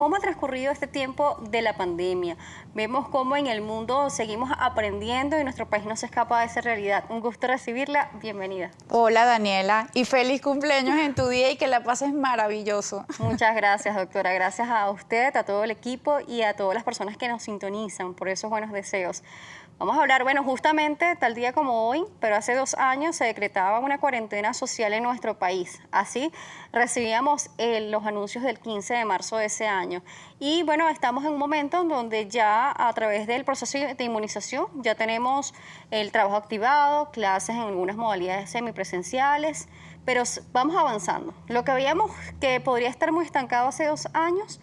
¿Cómo ha transcurrido este tiempo de la pandemia? Vemos cómo en el mundo seguimos aprendiendo y nuestro país no se escapa de esa realidad. Un gusto recibirla. Bienvenida. Hola Daniela y feliz cumpleaños en tu día y que la pases maravilloso. Muchas gracias, doctora. Gracias a usted, a todo el equipo y a todas las personas que nos sintonizan por esos buenos deseos. Vamos a hablar, bueno, justamente tal día como hoy, pero hace 2 años se decretaba una cuarentena social en nuestro país. Así recibíamos los anuncios del 15 de marzo de ese año. Y bueno, estamos en un momento en donde ya a través del proceso de inmunización ya tenemos el trabajo activado, clases en algunas modalidades semipresenciales, pero vamos avanzando. Lo que veíamos que podría estar muy estancado hace 2 años,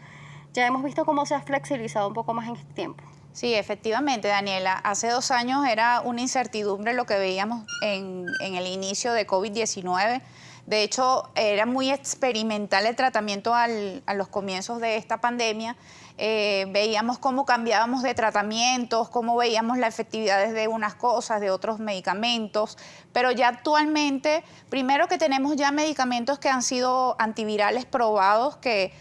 ya hemos visto cómo se ha flexibilizado un poco más en este tiempo. Sí, efectivamente, Daniela. Hace 2 años era una incertidumbre lo que veíamos en el inicio de COVID-19. De hecho, era muy experimental el tratamiento a los comienzos de esta pandemia. Veíamos cómo cambiábamos de tratamientos, cómo veíamos la efectividad de unas cosas, de otros medicamentos. Pero ya actualmente, primero que tenemos ya medicamentos que han sido antivirales probados, que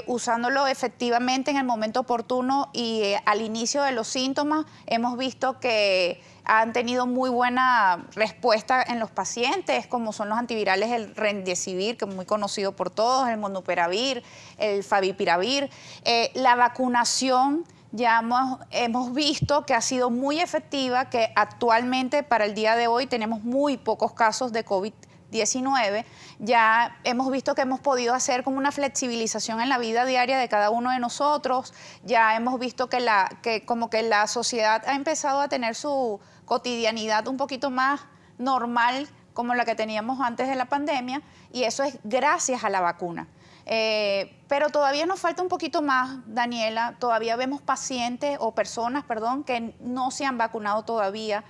usándolo efectivamente en el momento oportuno y al inicio de los síntomas, hemos visto que han tenido muy buena respuesta en los pacientes, como son los antivirales, el Remdesivir, que es muy conocido por todos, el Molnupiravir, el Favipiravir. La vacunación ya hemos visto que ha sido muy efectiva, que actualmente para el día de hoy tenemos muy pocos casos de COVID-19. Ya hemos visto que hemos podido hacer como una flexibilización en la vida diaria de cada uno de nosotros. Ya hemos visto que como que la sociedad ha empezado a tener su cotidianidad un poquito más normal como la que teníamos antes de la pandemia, y eso es gracias a la vacuna. Pero todavía nos falta un poquito más, Daniela. Todavía vemos pacientes o personas, perdón, que no se han vacunado todavía,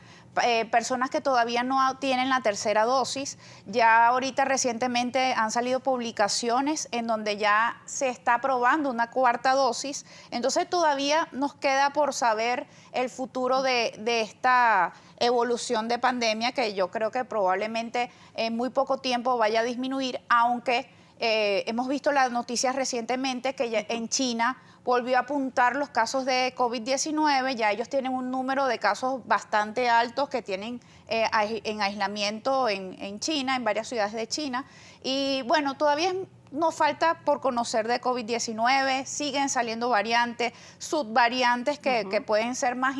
personas que todavía no tienen la tercera dosis. Ya ahorita recientemente han salido publicaciones en donde ya se está probando una cuarta dosis. Entonces todavía nos queda por saber el futuro de esta evolución de pandemia, que yo creo que probablemente en muy poco tiempo vaya a disminuir, aunque hemos visto las noticias recientemente que ya en China volvió a apuntar los casos de COVID-19. Ya ellos tienen un número de casos bastante altos que tienen en aislamiento en China, en varias ciudades de China. Y bueno, todavía nos falta por conocer de COVID-19, siguen saliendo variantes, subvariantes que pueden ser más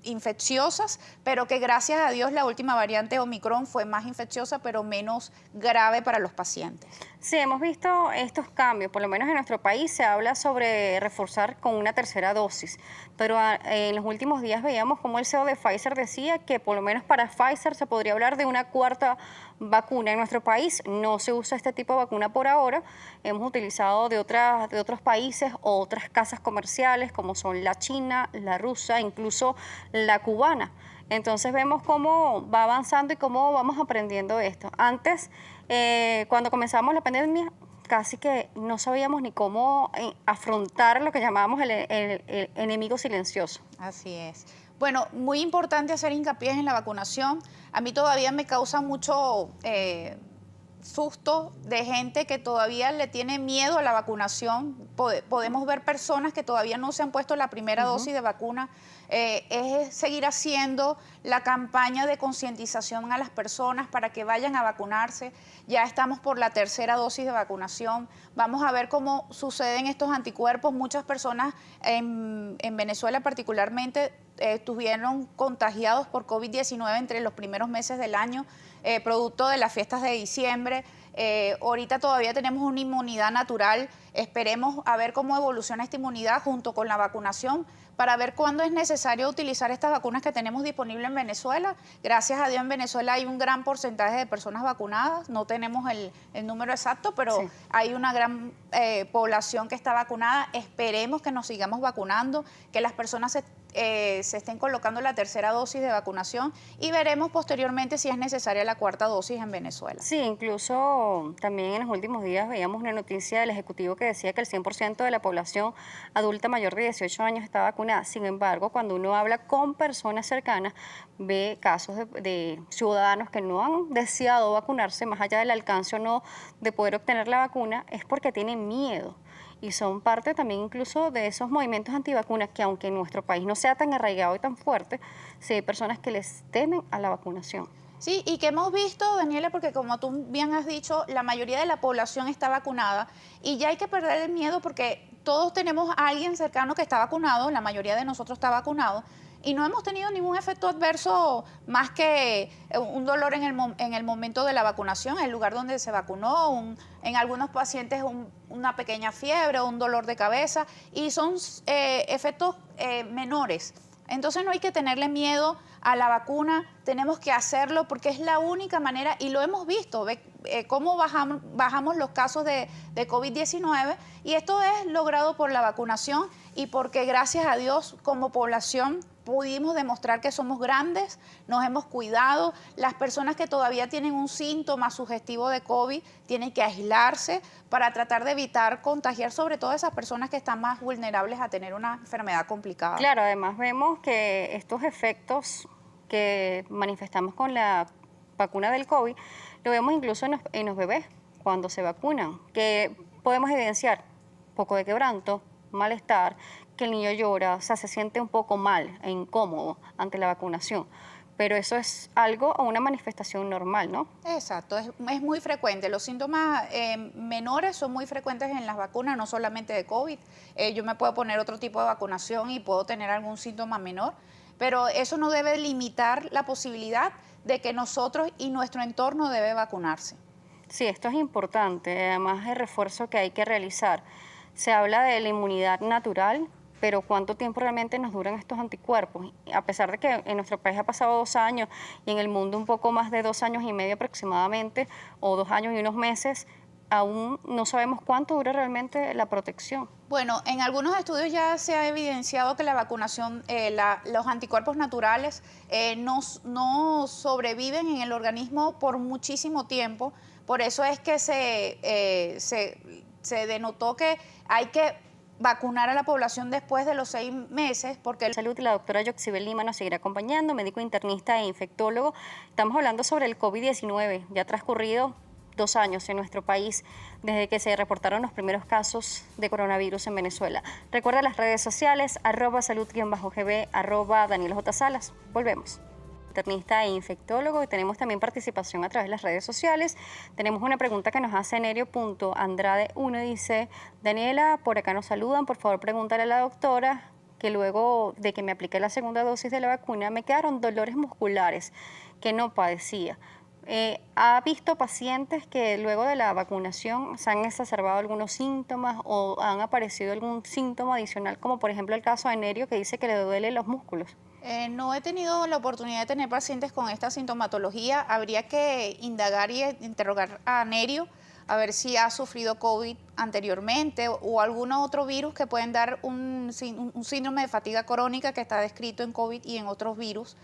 infecciosas, pero que gracias a Dios la última variante Omicron fue más infecciosa, pero menos grave para los pacientes. Sí, hemos visto estos cambios, por lo menos en nuestro país se habla sobre reforzar con una tercera dosis, pero en los últimos días veíamos como el CEO de Pfizer decía que por lo menos para Pfizer se podría hablar de una cuarta vacuna. En nuestro país no se usa este tipo de vacuna por ahora, hemos utilizado de otros países o otras casas comerciales como son la china, la rusa, incluso la cubana. Entonces vemos cómo va avanzando y cómo vamos aprendiendo esto. Antes, cuando comenzamos la pandemia, casi que no sabíamos ni cómo afrontar lo que llamábamos el enemigo silencioso. Así es. Bueno, muy importante hacer hincapié en la vacunación. A mí todavía me causa mucho susto de gente que todavía le tiene miedo a la vacunación. Podemos ver personas que todavía no se han puesto la primera dosis de vacuna. Es seguir haciendo la campaña de concientización a las personas para que vayan a vacunarse. Ya estamos por la tercera dosis de vacunación. Vamos a ver cómo suceden estos anticuerpos. Muchas personas en Venezuela particularmente estuvieron contagiados por COVID-19 entre los primeros meses del año, producto de las fiestas de diciembre. Ahorita todavía tenemos una inmunidad natural. Esperemos a ver cómo evoluciona esta inmunidad junto con la vacunación para ver cuándo es necesario utilizar estas vacunas que tenemos disponibles en Venezuela. Gracias a Dios en Venezuela hay un gran porcentaje de personas vacunadas. No tenemos el número exacto, pero sí hay una gran población que está vacunada. Esperemos que nos sigamos vacunando, que las personas se estén colocando la tercera dosis de vacunación, y veremos posteriormente si es necesaria la cuarta dosis en Venezuela. Sí, incluso también en los últimos días veíamos una noticia del Ejecutivo que decía que el 100% de la población adulta mayor de 18 años está vacunada. Sin embargo, cuando uno habla con personas cercanas, ve casos de ciudadanos que no han deseado vacunarse, más allá del alcance o no de poder obtener la vacuna, es porque tienen miedo. y son parte también incluso de esos movimientos antivacunas que aunque en nuestro país no sea tan arraigado y tan fuerte, sí hay personas que les temen a la vacunación. Sí, y que hemos visto, Daniela, porque como tú bien has dicho, la mayoría de la población está vacunada y ya hay que perder el miedo porque todos tenemos a alguien cercano que está vacunado, la mayoría de nosotros está vacunado y no hemos tenido ningún efecto adverso más que un dolor en el momento de la vacunación, en el lugar donde se vacunó, en algunos pacientes una pequeña fiebre o un dolor de cabeza y son efectos menores. Entonces no hay que tenerle miedo a la vacuna, tenemos que hacerlo porque es la única manera, y lo hemos visto, cómo bajamos los casos de COVID-19, y esto es logrado por la vacunación y porque gracias a Dios como población pudimos demostrar que somos grandes, nos hemos cuidado. Las personas que todavía tienen un síntoma sugestivo de COVID tienen que aislarse para tratar de evitar contagiar sobre todo a esas personas que están más vulnerables a tener una enfermedad complicada. Claro, además vemos que estos efectos que manifestamos con la vacuna del COVID, lo vemos incluso en los bebés cuando se vacunan, que podemos evidenciar poco de quebranto, malestar, que el niño llora, o sea, se siente un poco mal e incómodo ante la vacunación. Pero eso es algo o una manifestación normal, ¿no? Exacto, es muy frecuente. Los síntomas menores son muy frecuentes en las vacunas, no solamente de COVID. Yo me puedo poner otro tipo de vacunación y puedo tener algún síntoma menor, pero eso no debe limitar la posibilidad de que nosotros y nuestro entorno debe vacunarse. Sí, esto es importante, además el refuerzo que hay que realizar. Se habla de la inmunidad natural, pero ¿cuánto tiempo realmente nos duran estos anticuerpos? A pesar de que en nuestro país ha pasado 2 años y en el mundo un poco más de 2 años y medio aproximadamente, o 2 años y unos meses, aún no sabemos cuánto dura realmente la protección. Bueno, en algunos estudios ya se ha evidenciado que la vacunación, los anticuerpos naturales no sobreviven en el organismo por muchísimo tiempo. Por eso es que se denotó que hay que vacunar a la población después de los 6 meses, porque Salud, la doctora Yoxibel Lima nos seguirá acompañando, médico internista e infectólogo. Estamos hablando sobre el COVID-19, ya ha transcurrido 2 años en nuestro país desde que se reportaron los primeros casos de coronavirus en Venezuela. Recuerda las redes sociales, @salud_gb, @Daniel J. Salas. Volvemos. Internista e infectólogo, y tenemos también participación a través de las redes sociales. Tenemos una pregunta que nos hace Nerio.Andrade1, dice: Daniela, por acá nos saludan, por favor pregúntale a la doctora que luego de que me apliqué la segunda dosis de la vacuna me quedaron dolores musculares que no padecía. ¿Ha visto pacientes que luego de la vacunación se han exacerbado algunos síntomas o han aparecido algún síntoma adicional, como por ejemplo el caso de Nerio, que dice que le duelen los músculos? No he tenido la oportunidad de tener pacientes con esta sintomatología. Habría que indagar y interrogar a Nerio a ver si ha sufrido COVID anteriormente o algún otro virus que pueden dar un síndrome de fatiga crónica que está descrito en COVID y en otros virus,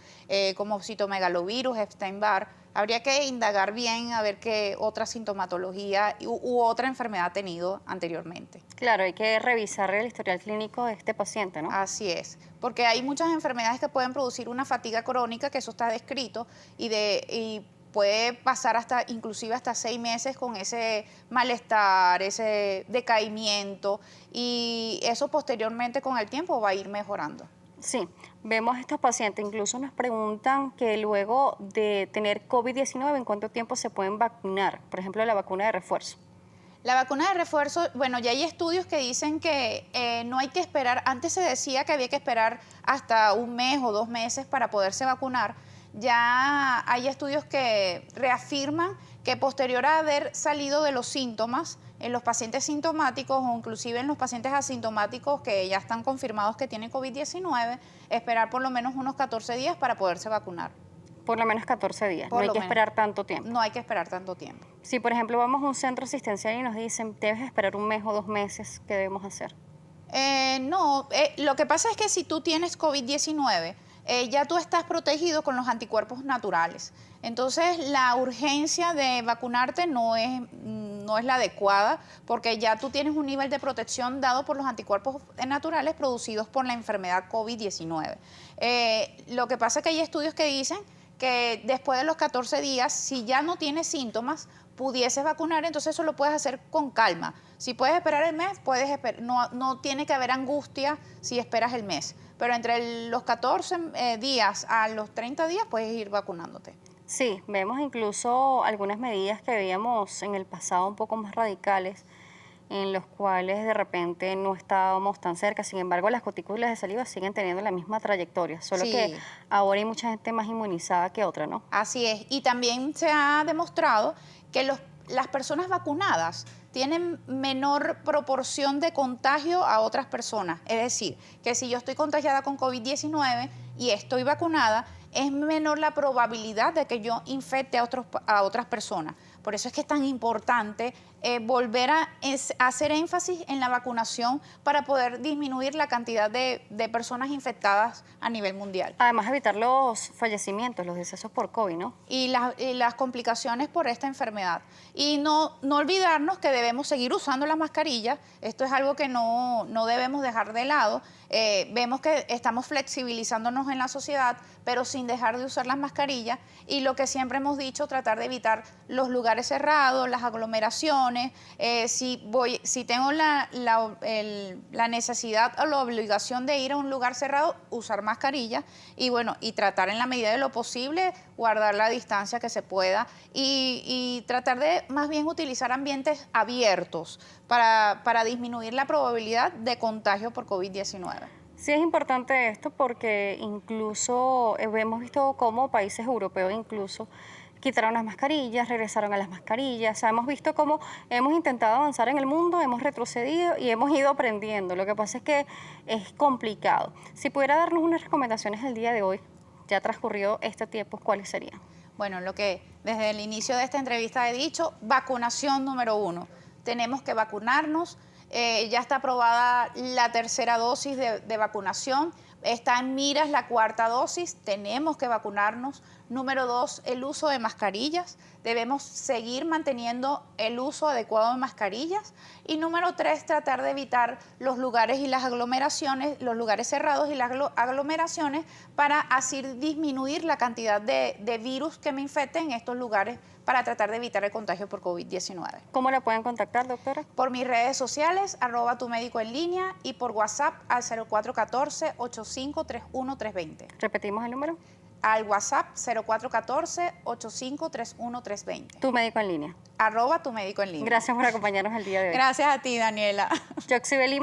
como citomegalovirus, Epstein-Barr. Habría que indagar bien a ver qué otra sintomatología u otra enfermedad ha tenido anteriormente. Claro, hay que revisar el historial clínico de este paciente, ¿no? Así es, porque hay muchas enfermedades que pueden producir una fatiga crónica, que eso está descrito, y puede pasar inclusive hasta 6 meses con ese malestar, ese decaimiento, y eso posteriormente con el tiempo va a ir mejorando. Sí, vemos a estos pacientes, incluso nos preguntan que luego de tener COVID-19, ¿en cuánto tiempo se pueden vacunar? Por ejemplo, la vacuna de refuerzo. La vacuna de refuerzo, bueno, ya hay estudios que dicen que no hay que esperar, antes se decía que había que esperar hasta 1 mes o 2 meses para poderse vacunar. Ya hay estudios que reafirman que posterior a haber salido de los síntomas, en los pacientes sintomáticos o inclusive en los pacientes asintomáticos que ya están confirmados que tienen COVID-19, esperar por lo menos unos 14 días para poderse vacunar. Por lo menos 14 días, no hay que esperar tanto tiempo. No hay que esperar tanto tiempo. Si, por ejemplo, vamos a un centro asistencial y nos dicen, debes esperar 1 mes o 2 meses, ¿qué debemos hacer? No, lo que pasa es que si tú tienes COVID-19, ya tú estás protegido con los anticuerpos naturales. Entonces, la urgencia de vacunarte no es la adecuada porque ya tú tienes un nivel de protección dado por los anticuerpos naturales producidos por la enfermedad COVID-19. Lo que pasa es que hay estudios que dicen que después de los 14 días, si ya no tienes síntomas, pudieses vacunar, entonces eso lo puedes hacer con calma. Si puedes esperar el mes, puedes no tiene que haber angustia si esperas el mes. Pero entre los 14 días a los 30 días puedes ir vacunándote. Sí, vemos incluso algunas medidas que veíamos en el pasado un poco más radicales, en los cuales de repente no estábamos tan cerca. Sin embargo, las gotículas de saliva siguen teniendo la misma trayectoria, solo Sí. que ahora hay mucha gente más inmunizada que otra, ¿no? Así es. Y también se ha demostrado que las personas vacunadas tienen menor proporción de contagio a otras personas. Es decir, que si yo estoy contagiada con COVID-19 y estoy vacunada, es menor la probabilidad de que yo infecte a otras personas. Por eso es que es tan importante volver a hacer énfasis en la vacunación para poder disminuir la cantidad de personas infectadas a nivel mundial. Además, evitar los fallecimientos, los decesos por COVID, ¿no? Y las complicaciones por esta enfermedad. Y no olvidarnos que debemos seguir usando las mascarillas. Esto es algo que no debemos dejar de lado. Vemos que estamos flexibilizándonos en la sociedad, pero sin dejar de usar las mascarillas. Y lo que siempre hemos dicho, tratar de evitar los lugares cerrados, las aglomeraciones. Si tengo la necesidad o la obligación de ir a un lugar cerrado, usar mascarilla. Y bueno, y tratar en la medida de lo posible, guardar la distancia que se pueda y tratar de más bien utilizar ambientes abiertos para disminuir la probabilidad de contagio por COVID-19. Sí es importante esto porque incluso hemos visto cómo países europeos incluso quitaron las mascarillas, regresaron a las mascarillas. O sea, hemos visto cómo hemos intentado avanzar en el mundo, hemos retrocedido y hemos ido aprendiendo. Lo que pasa es que es complicado. Si pudiera darnos unas recomendaciones el día de hoy, ya transcurrió este tiempo, ¿cuáles serían? Bueno, lo que desde el inicio de esta entrevista he dicho, vacunación número 1. Tenemos que vacunarnos. Ya está aprobada la tercera dosis de vacunación. Está en miras la cuarta dosis. Tenemos que vacunarnos. Número 2, el uso de mascarillas. Debemos seguir manteniendo el uso adecuado de mascarillas. Y número 3, tratar de evitar los lugares y las aglomeraciones, los lugares cerrados y las aglomeraciones para así disminuir la cantidad de virus que me infecten en estos lugares para tratar de evitar el contagio por COVID-19. ¿Cómo la pueden contactar, doctora? Por mis redes sociales, @tumédicoenlínea y por WhatsApp al 0414-8531-320. ¿Repetimos el número? Al WhatsApp 0414-8531-320. Tu médico en línea. @tumédicoenlínea. Gracias por acompañarnos el día de hoy. Gracias a ti, Daniela. Yoxibel Lima.